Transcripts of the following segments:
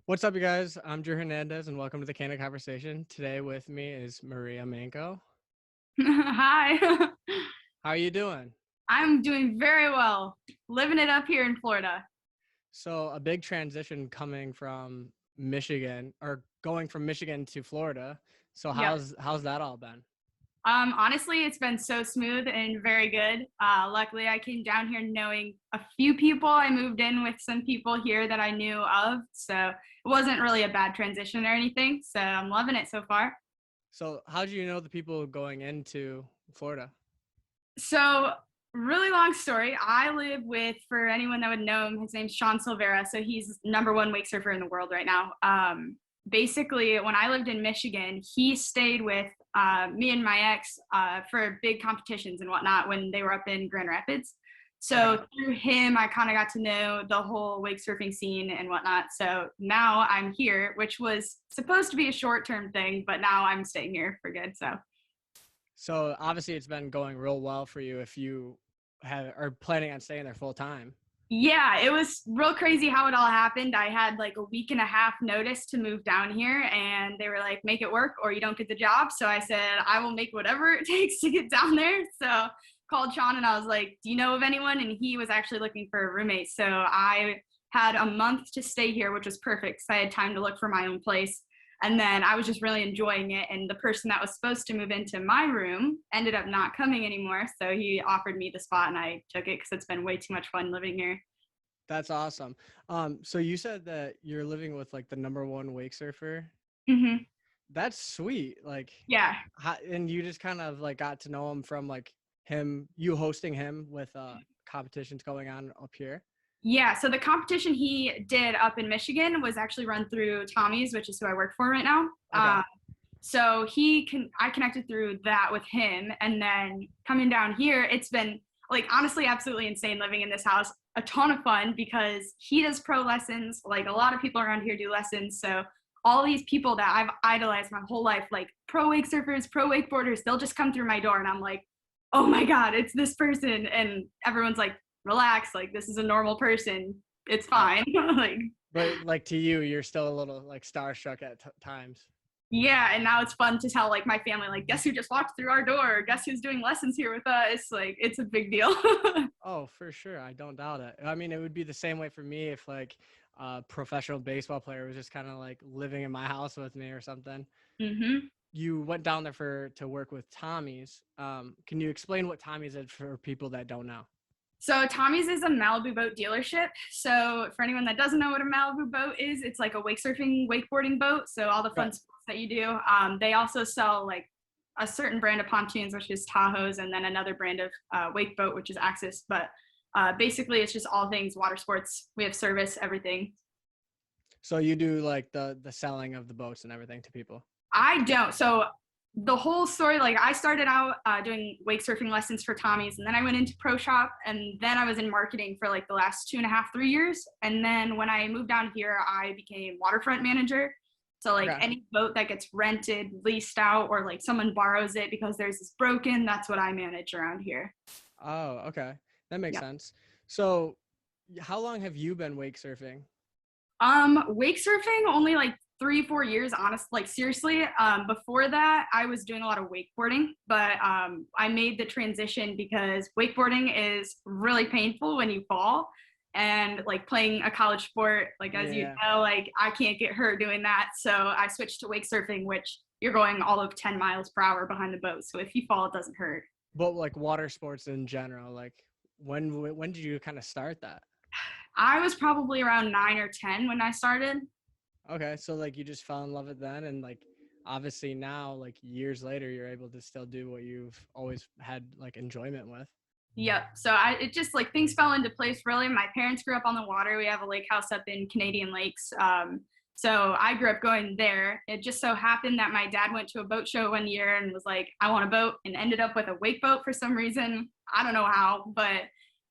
What's up, you guys? I'm Drew Hernandez, and welcome to the Candid Conversation. Today with me is Maria Manko. Hi. How are you doing? I'm doing very well. Living it up here in Florida. So, a big transition coming from Michigan, or going from Michigan to Florida. So, Yep. how's that all been? Honestly, it's been so smooth and very good. Luckily, I came down here knowing a few people. I moved in with some people here that I knew of. So it wasn't really a bad transition or anything. So I'm loving it so far. So, how do you know the people going into Florida? So, really long story. I live with, for anyone that would know him, his name's Sean Silvera. So he's number one wake surfer in the world right now. Basically, when I lived in Michigan, he stayed with me and my ex for big competitions and whatnot when they were up in Grand Rapids. So Okay. through him, I kind of got to know the whole wake surfing scene and whatnot. So now I'm here, which was supposed to be a short-term thing, but now I'm staying here for good. So, obviously, it's been going real well for you if you are planning on staying there full time. Yeah, it was real crazy how it all happened. I had like a week and a half notice to move down here, and they were like, make it work or you don't get the job. So I said, I will make whatever it takes to get down there. So called Sean and I was like, do you know of anyone? And he was actually looking for a roommate. So I had a month to stay here, which was perfect because I had time to look for my own place. And then I was just really enjoying it. And the person that was supposed to move into my room ended up not coming anymore. So he offered me the spot and I took it because it's been way too much fun living here. That's awesome. So you said that you're living with like the number one wake surfer. Hmm. That's sweet. Like, Yeah. and you just kind of like got to know him from like you hosting him with competitions going on up here. Yeah. So the competition he did up in Michigan was actually run through Tommy's, which is who I work for right now. Okay. So I connected through that with him. And then coming down here, it's been like honestly absolutely insane living in this house. A ton of fun because he does pro lessons. Like a lot of people around here do lessons. So all these people that I've idolized my whole life, like pro wake surfers, pro wakeboarders, they'll just come through my door and I'm like, oh my God, it's this person. And everyone's like, relax, like this is a normal person. It's Right. fine. Like, But like to you, you're still a little like starstruck at times. yeah, and now it's fun to tell like my family, like, guess who just walked through our door? Guess who's doing lessons here with us? Like, it's a big deal. Oh, for sure. I don't doubt it. I mean, it would be the same way for me if like a professional baseball player was just kind of like living in my house with me or something. Hmm. You went down there to work with Tommy's. Can you explain what Tommy's is for people that don't know? So Tommy's is a Malibu boat dealership. So for anyone that doesn't know what a Malibu boat is, it's like a wake surfing, wakeboarding boat. So all the fun Right. sports that you do. They also sell like a certain brand of pontoons, which is Tahoe's, and then another brand of wake boat, which is Axis. But basically, it's just all things water sports. We have service, everything. So you do like the selling of the boats and everything to people. I don't. So the whole story, like I started out doing wake surfing lessons for Tommy's, and then I went into pro shop, and then I was in marketing for like the last 2.5, 3 years. And then when I moved down here, I became waterfront manager. So like Okay. any boat that gets rented, leased out, or like someone borrows it because theirs is broken, that's what I manage around here. Oh, okay. That makes Yeah. sense. So how long have you been wake surfing? Wake surfing only like 3, 4 years, honest, like seriously. Before that, I was doing a lot of wakeboarding, but I made the transition because wakeboarding is really painful when you fall. And like playing a college sport, like as you Yeah. know, like I can't get hurt doing that. So I switched to wake surfing, which you're going all of 10 miles per hour behind the boat. So if you fall, it doesn't hurt. But like water sports in general, like when did you kind of start that? I was probably around 9 or 10 when I started. Okay, so like you just fell in love with then and like obviously now like years later you're able to still do what you've always had like enjoyment with. Yep. So it just like things fell into place really. My parents grew up on the water. We have a lake house up in Canadian Lakes. So I grew up going there. It just so happened that my dad went to a boat show one year and was like, I want a boat, and ended up with a wake boat for some reason. I don't know how, but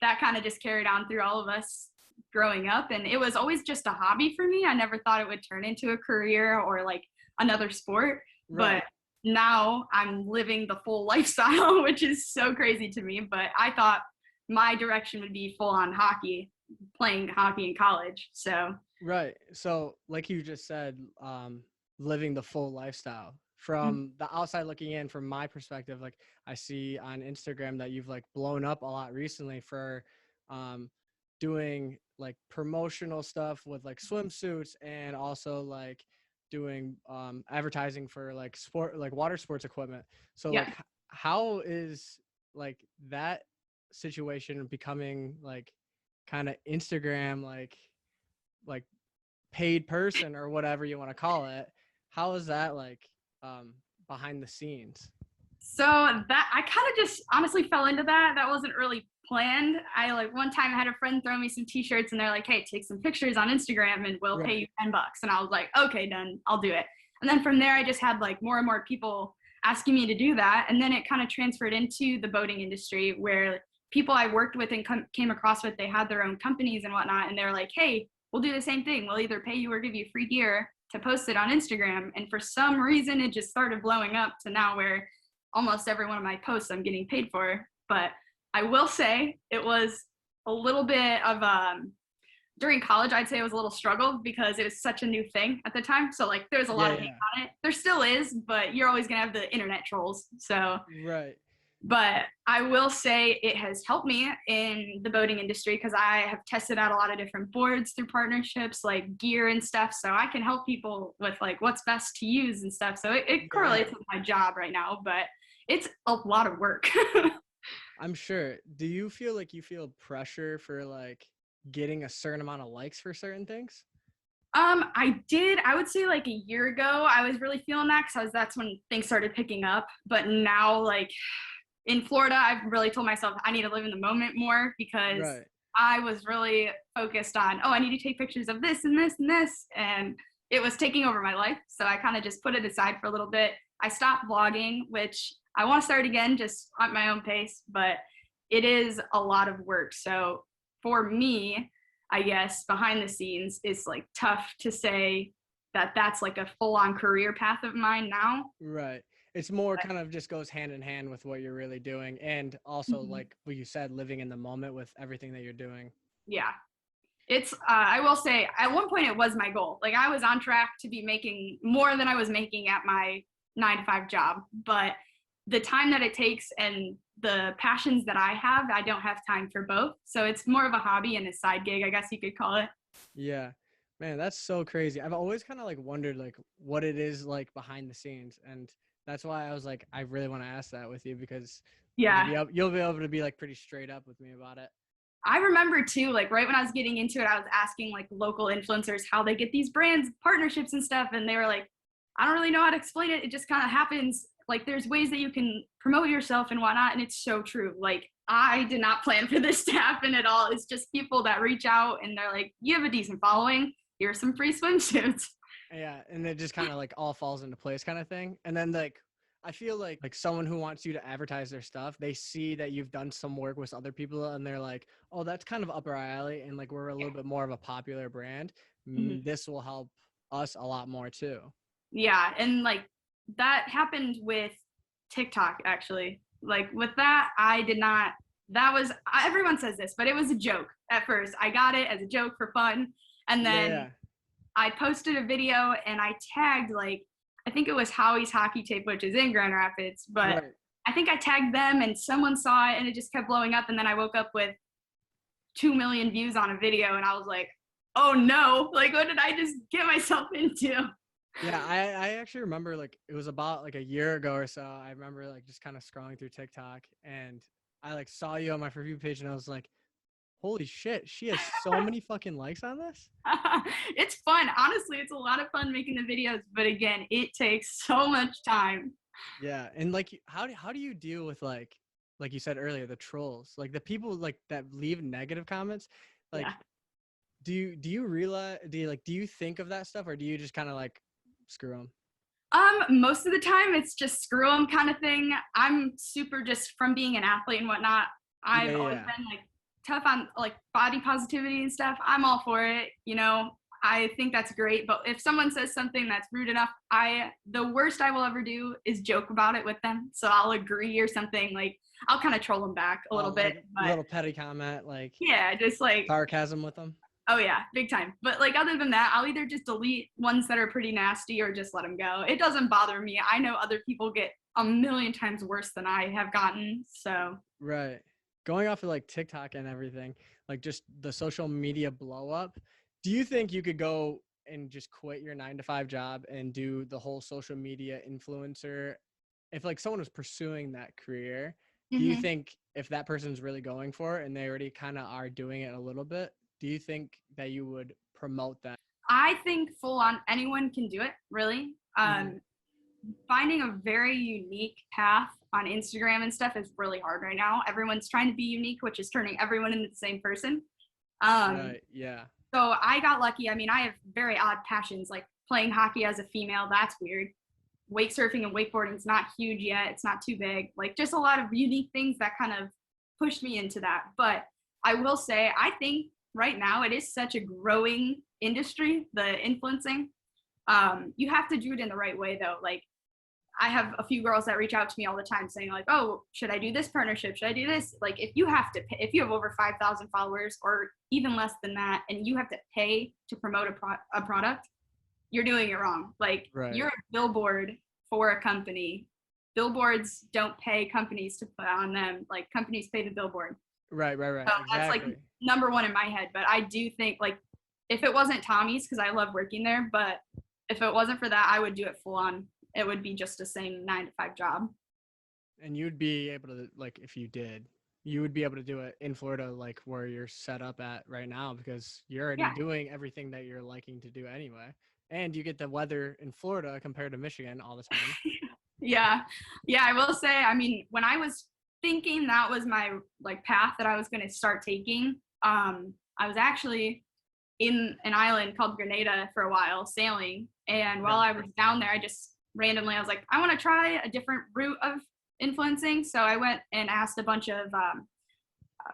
that kind of just carried on through all of us growing up. And it was always just a hobby for me. I never thought it would turn into a career or like another sport. Right. But now I'm living the full lifestyle, which is so crazy to me. But I thought my direction would be full on hockey. playing hockey in college. So Right. So, like you just said, living the full lifestyle. mm, From the outside looking in, from my perspective, like I see on Instagram that you've like blown up a lot recently for um, doing like promotional stuff with like swimsuits and also like doing advertising for like sport, like water sports equipment. So, yeah. like, how is like that situation becoming like kind of Instagram like paid person or whatever you want to call it? How is that like um behind the scenes? So that I kind of just honestly fell into that. That wasn't really planned. I like one time I had a friend throw me some t-shirts and they're like, "Hey, take some pictures on Instagram and we'll pay Right. you $10." And I was like, "Okay, done. I'll do it." And then from there I just had like more and more people asking me to do that, and then it kind of transferred into the boating industry where people I worked with and came across with, they had their own companies and whatnot, and they're like, "Hey, we'll do the same thing. We'll either pay you or give you free gear to post it on Instagram." And for some reason it just started blowing up to now where almost every one of my posts I'm getting paid for. But I will say it was a little bit of during college, I'd say it was a little struggle because it was such a new thing at the time. So like there's a lot Yeah, of hate yeah. on it. There still is, but you're always gonna have the internet trolls. So Right. but I will say it has helped me in the boating industry because I have tested out a lot of different boards through partnerships like gear and stuff. So I can help people with like what's best to use and stuff. So it Yeah. correlates with my job right now, but it's a lot of work. I'm sure. Do you feel like you feel pressure for like getting a certain amount of likes for certain things? I did. I would say like a year ago, I was really feeling that because that's when things started picking up. But now, like in Florida, I've really told myself I need to live in the moment more because Right. I was really focused on, oh, I need to take pictures of this and this and this. And it was taking over my life. So I kind of just put it aside for a little bit. I stopped vlogging, which I want to start again just at my own pace, but it is a lot of work. So for me, I guess behind the scenes, it's like tough to say that that's like a full on career path of mine now. Right. It's more kind of just goes hand in hand with what you're really doing, and also Mhm. like what you said, living in the moment with everything that you're doing. Yeah. It's I will say at one point it was my goal. Like I was on track to be making more than I was making at my 9 to 5 job, but the time that it takes and the passions that I have, I don't have time for both. So it's more of a hobby and a side gig, I guess you could call it. Yeah. Man, that's so crazy. I've always kind of like wondered like what it is like behind the scenes. And that's why I was like, I really want to ask that with you because Yeah. you'll be able to be like pretty straight up with me about it. I remember too, like right when I was getting into it, I was asking like local influencers how they get these brands partnerships and stuff. And they were like, I don't really know how to explain it. It just kind of happens. Like there's ways that you can promote yourself and whatnot. And it's so true. Like I did not plan for this to happen at all. It's just people that reach out and they're like, you have a decent following. Here's some free swimsuits. Yeah, and it just kind of like all falls into place kind of thing. And then like I feel like someone who wants you to advertise their stuff, they see that you've done some work with other people and they're like, "Oh, that's kind of up our alley and like we're a little bit more of a popular brand. Mhm. This will help us a lot more too." Yeah. And like that happened with TikTok actually. Like with that, I did not, that was, everyone says this, but it was a joke at first. I got it as a joke for fun. And Yeah, then yeah. I posted a video and I tagged like, I think it was Howie's Hockey Tape, which is in Grand Rapids, but Right. I think I tagged them and someone saw it and it just kept blowing up. And then I woke up with 2 million views on a video and I was like, oh no, like what did I just get myself into? Yeah, I actually remember like it was about like a year ago or so. I remember like just kind of scrolling through TikTok and I like saw you on my For You page and I was like, "Holy shit, she has so many fucking likes on this?" It's fun. Honestly, it's a lot of fun making the videos, but again, it takes so much time. Yeah, and like how do you deal with like you said earlier, the trolls, like the people like that leave negative comments? Yeah. Like, do you realize do you think of that stuff or do you just kind of like screw them? Most of the time it's just screw them kind of thing. I'm super just from being an athlete and whatnot. Yeah, I've always yeah, been like tough on like body positivity and stuff. I'm all for it. You know, I think that's great. But if someone says something that's rude enough, the worst I will ever do is joke about it with them. So I'll agree or something, like I'll kind of troll them back a little bit. Like But little petty comment, like yeah, just like, sarcasm with them. oh yeah, big time. But like other than that, I'll either just delete ones that are pretty nasty or just let them go. It doesn't bother me. I know other people get a million times worse than I have gotten. So Right. Going off of like TikTok and everything, like just the social media blow up, do you think you could go and just quit your 9 to 5 job and do the whole social media influencer? If like someone was pursuing that career, do you mhm. think if that person's really going for it and they already kind of are doing it a little bit, do you think that you would promote that? I think full on anyone can do it, really. Mhm. Finding a very unique path on Instagram and stuff is really hard right now. Everyone's trying to be unique, which is turning everyone into the same person. Um, Right. Yeah. so I got lucky. I mean, I have very odd passions, like playing hockey as a female. That's weird. Wake surfing and wakeboarding is not huge yet. It's not too big. Like just a lot of unique things that kind of pushed me into that. But I will say, I think right now it is such a growing industry, the influencing. You have to do it in the right way though. Like I have a few girls that reach out to me all the time saying like, oh, should I do this partnership? Should I do this? Like if you have to pay, if you have over 5,000 followers or even less than that, and you have to pay to promote a product, you're doing it wrong. Like you're Right. a billboard for a company. Billboards don't pay companies to put on them. Like companies pay the billboard. Right. Right. So Right. that's like Exactly. number one in my head. But I do think like if it wasn't Tommy's, because I love working there, but if it wasn't for that, I would do it full on. It would be just the same 9 to 5 job. And you'd be able to, like, if you did, you would be able to do it in Florida, like where you're set up at right now, because you're already Yeah. doing everything that you're liking to do anyway. And you get the weather in Florida compared to Michigan all the time. Yeah. Yeah. I will say, I mean, when I was thinking that was my like path that I was going to start taking, I was actually in an island called Grenada for a while sailing. And while Okay. I was down there, I just randomly, I was like, I want to try a different route of influencing. So I went and asked a bunch of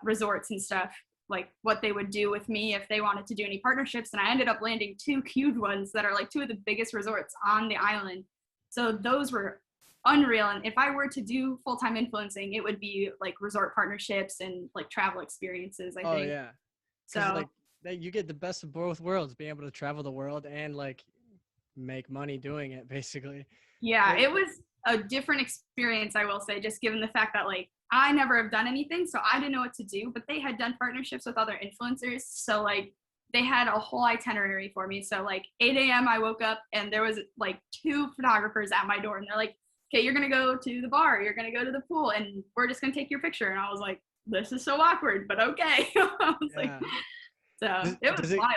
resorts and stuff like what they would do with me if they wanted to do any partnerships, and I ended up landing two huge ones that are like two of the biggest resorts on the island. So those were unreal, and if I were to do full-time influencing, it would be like resort partnerships and like travel experiences, I Oh, think. yeah. Because, So like, that you get the best of both worlds, being able to travel the world and, like, make money doing it, basically. yeah, Like, it was a different experience, I will say, just given the fact that like I never have done anything, so I didn't know what to do, but they had done partnerships with other influencers. So like they had a whole itinerary for me. So like 8 a.m. I woke up and there was like two photographers at my door and they're like, okay, you're gonna go to the bar, you're gonna go to the pool, and we're just gonna take your picture. And I was like, this is so awkward, but okay. I was like, yeah. so Does, it was does it, wild.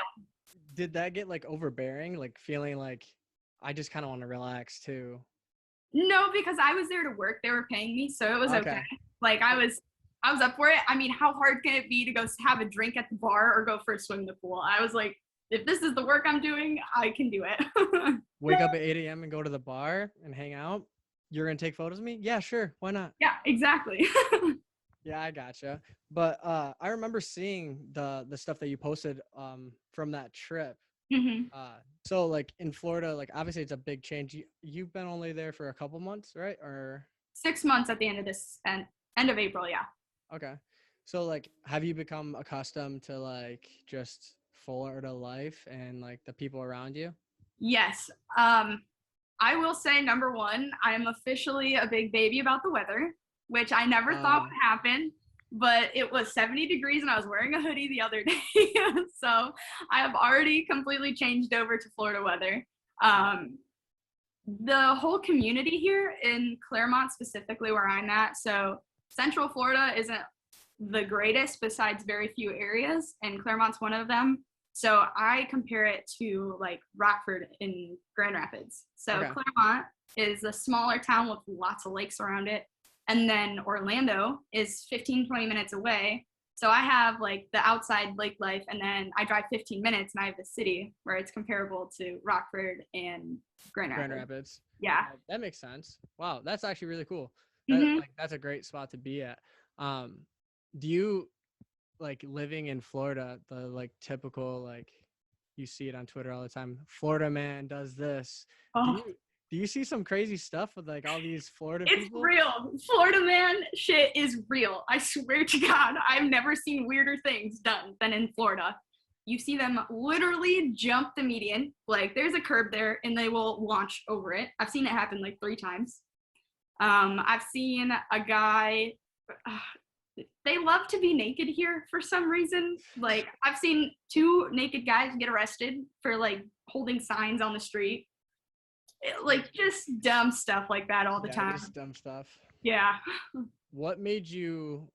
did that get like overbearing? Like feeling like I just kind of want to relax too. No, because I was there to work. They were paying me, so it was okay. Okay. Like I was up for it. I mean, how hard can it be to go have a drink at the bar or go for a swim in the pool? I was like, if this is the work I'm doing, I can do it. Wake up at 8 a.m. and go to the bar and hang out. You're gonna take photos of me? Yeah, sure. Why not? Yeah, exactly. Yeah, I gotcha. But I remember seeing the stuff that you posted from that trip. hmm So like in Florida, like obviously it's a big change. You've been only there for a couple months, right? Or 6 months at the end of this and end of April. Yeah. okay. So like have you become accustomed to like just Florida life and like the people around you? Yes. I will say number one, I am officially a big baby about the weather, which I never thought Uh would happen. But it was 70 degrees and I was wearing a hoodie the other day. So I have already completely changed over to Florida weather. Um, the whole community here in Claremont, specifically where I'm at, so Central Florida isn't the greatest besides very few areas, and Claremont's one of them. So I compare it to like Rockford in Grand Rapids. So okay. Claremont is a smaller town with lots of lakes around it. And then Orlando is 15, 20 minutes away. So I have like the outside lake life, and then I drive 15 minutes and I have the city where it's comparable to Rockford and Grand Grand Rapids. Rapids. Yeah. That makes sense. Wow, that's actually really cool. That hmm like that's a great spot to be at. Um, do you like living in Florida, the like typical like you see it on Twitter all the time. Florida man does this. Do Oh, you do you see some crazy stuff with like all these Florida it's people? real. Florida man shit is real. I swear to God, I've never seen weirder things done than in Florida. You see them literally jump the median. Like there's a curb there and they will launch over it. I've seen it happen like 3 times. I've seen a guy, they love to be naked here for some reason. Like I've seen 2 naked guys get arrested for like holding signs on the street. Like just dumb stuff like that all the Yeah, time. just dumb stuff. Yeah. What made you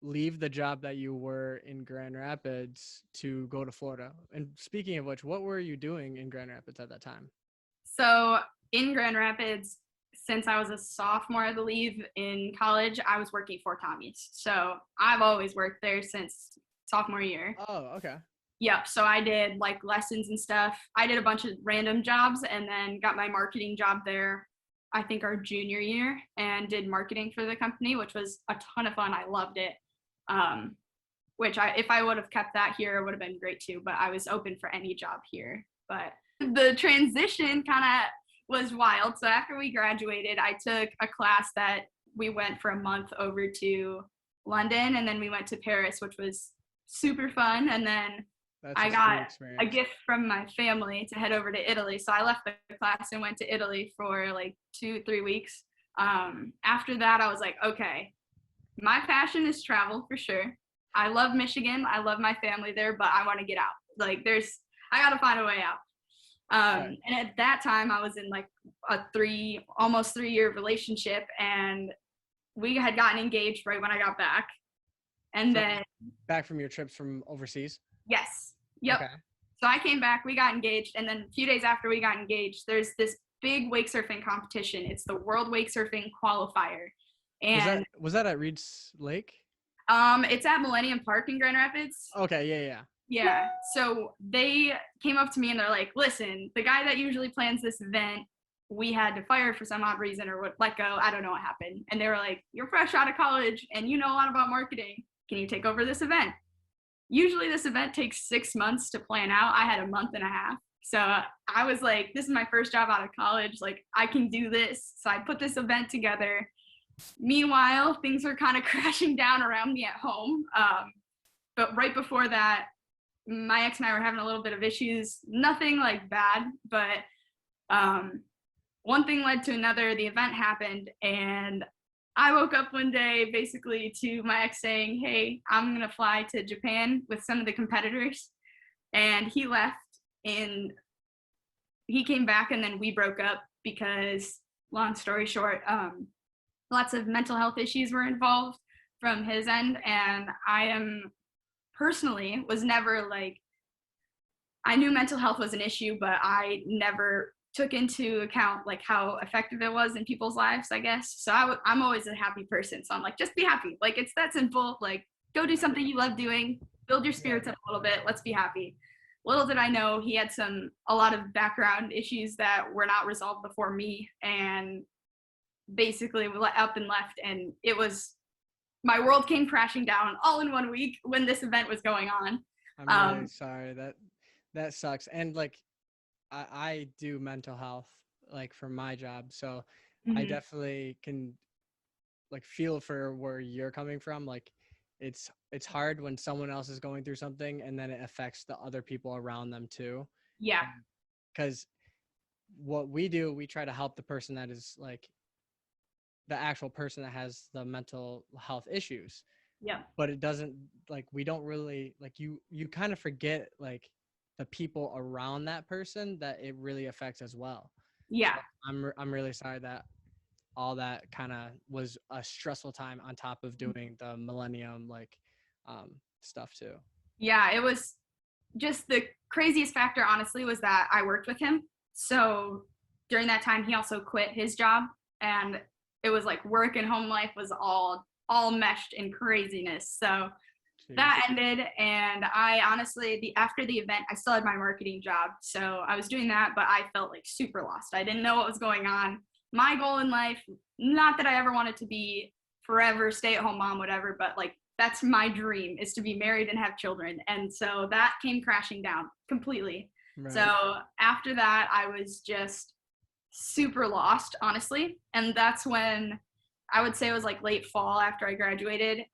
leave the job that you were in Grand Rapids to go to Florida? And speaking of which, what were you doing in Grand Rapids at that time? So in Grand Rapids, since I was a sophomore, I believe, in college, I was working for Tommy's. So I've always worked there since sophomore year. Oh, okay. Yep. So I did like lessons and stuff. I did a bunch of random jobs and then got my marketing job there, I think our junior year, and did marketing for the company, which was a ton of fun. I loved it. Um, if I would have kept that here, it would have been great too. But I was open for any job here. But the transition kind of was wild. So after we graduated, I took a class that we went for a month over to London, and then we went to Paris, which was super fun. And then That's I a got sweet a experience. gift from my family to head over to Italy. So I left the class and went to Italy for like 2-3 weeks. After that, I was like, okay, my passion is travel for sure. I love Michigan. I love my family there, but I want to get out. Like I got to find a way out. Right. And at that time, I was in like a almost 3 year relationship, and we had gotten engaged right when I got back. And then, Back from your trips from overseas? yes, yep. Okay. So I came back, we got engaged, and then a few days after we got engaged, there's this big wake surfing competition. It's the World Wake Surfing Qualifier. And Was that at Reed's Lake? it's at Millennium Park in Grand Rapids. Okay, yeah. Yeah. So they came up to me and they're like, listen, the guy that usually plans this event, we had to fire for some odd reason or let go. I don't know what happened. And they were like, you're fresh out of college and you know a lot about marketing. Can you take over this event? Usually this event takes 6 months to plan out. I had a month and a half. So I was like, this is my first job out of college. Like, I can do this. So I put this event together. Meanwhile, things were kind of crashing down around me at home. But right before that, my ex and I were having a little bit of issues. Nothing like bad, but one thing led to another. The event happened, and I woke up one day basically to my ex saying, hey, I'm going to fly to Japan with some of the competitors. And he left, and he came back, and then we broke up because, long story short, lots of mental health issues were involved from his end. And I am personally was never like, I knew mental health was an issue, but I never took into account like how effective it was in people's lives, I guess. So I'm always a happy person. So I'm like, just be happy. Like, it's that simple. Like, go do something you love doing, build your spirits up a little bit. Let's be happy. Little did I know he had a lot of background issues that were not resolved before me, and basically up and left. And it was, my world came crashing down all in 1 week when this event was going on. I'm really sorry. That sucks. And like, I do mental health like for my job, so I definitely can like feel for where you're coming from. Like, it's hard when someone else is going through something and then it affects the other people around them too. Yeah. Because what we do, we try to help the person that is like the actual person that has the mental health issues. Yeah. But it doesn't, like, we don't really like, you kind of forget like the people around that person that it really affects as well. Yeah. So I'm really sorry that all that kind of was a stressful time on top of doing the millennium like stuff too. Yeah, it was just the craziest factor, honestly, was that I worked with him. So during that time, he also quit his job, and it was like work and home life was all meshed in craziness. So Jeez. That ended, and I honestly, after the event, I still had my marketing job. So I was doing that, but I felt like super lost. I didn't know what was going on. My goal in life, not that I ever wanted to be forever stay-at-home mom, whatever, but like that's my dream, is to be married and have children. And so that came crashing down completely. Right. So after that, I was just super lost, honestly. And that's when I would say it was like late fall after I graduated.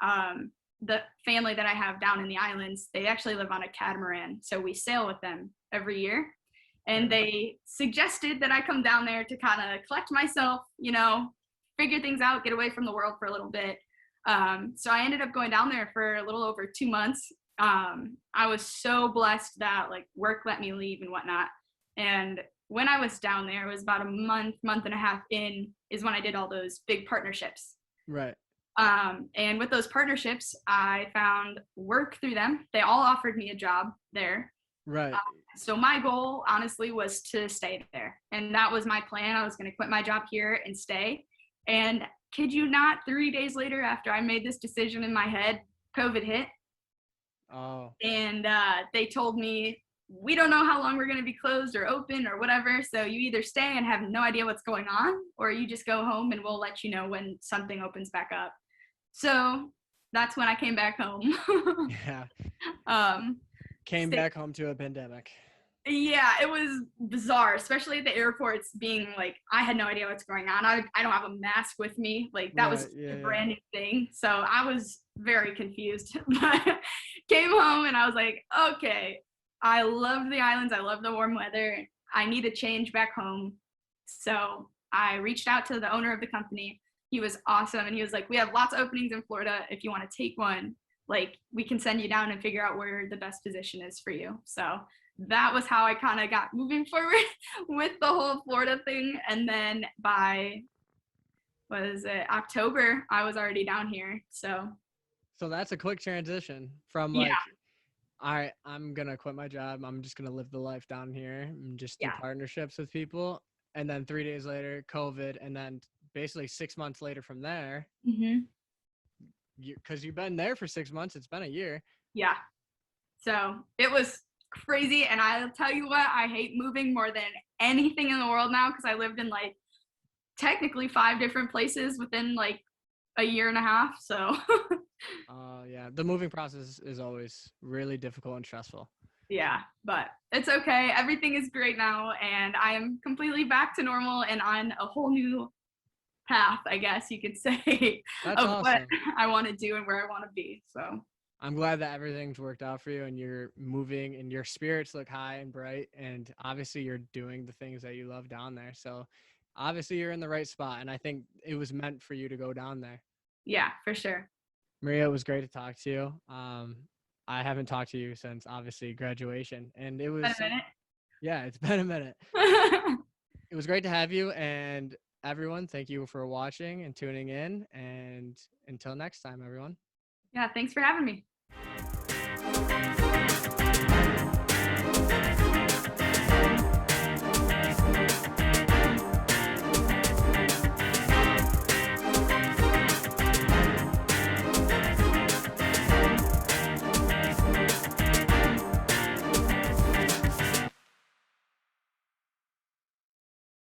The family that I have down in the islands, they actually live on a catamaran. So we sail with them every year. And Right. they suggested that I come down there to kind of collect myself, figure things out, get away from the world for a little bit. So I ended up going down there for a little over 2 months. I was so blessed that like work let me leave and whatnot. And when I was down there, it was about a month and a half in is when I did all those big partnerships. Right. And with those partnerships, I found work through them. They all offered me a job there. Right. So my goal, honestly, was to stay there. And that was my plan. I was going to quit my job here and stay. And kid you not, 3 days later, after I made this decision in my head, COVID hit. Oh. And they told me, we don't know how long we're going to be closed or open or whatever. So you either stay and have no idea what's going on, or you just go home and we'll let you know when something opens back up. So that's when I came back home. Yeah. Came Stay- back home to a pandemic. Yeah, it was bizarre, especially at the airports being like, I had no idea what's going on. I don't have a mask with me. Like that was a brand new thing. So I was very confused, but came home and I was like, okay, I love the islands. I love the warm weather. I need a change back home. So I reached out to the owner of the company. He was awesome. And he was like, we have lots of openings in Florida. If you want to take one, like we can send you down and figure out where the best position is for you. So that was how I kind of got moving forward with the whole Florida thing. And then by, October, I was already down here. So that's a quick transition from like, I'm going to quit my job. I'm just going to live the life down here and just do partnerships with people. And then 3 days later, COVID. And then basically 6 months later from there, because you've been there for 6 months, it's been a year. Yeah. So it was crazy. And I'll tell you what, I hate moving more than anything in the world now, because I lived in like technically 5 different places within like a year and a half. So yeah, the moving process is always really difficult and stressful. Yeah, but it's okay. Everything is great now, and I am completely back to normal and on a whole new path, I guess you could say, That's of awesome. what I want to do and where I want to be. So I'm glad that everything's worked out for you and you're moving and your spirits look high and bright. And obviously you're doing the things that you love down there. So obviously you're in the right spot. And I think it was meant for you to go down there. Yeah, for sure. Maria, it was great to talk to you. I haven't talked to you since obviously graduation, and it was Been a minute. Yeah, it's been a minute. It was great to have you, and everyone, thank you for watching and tuning in, and until next time, everyone. Yeah, thanks for having me.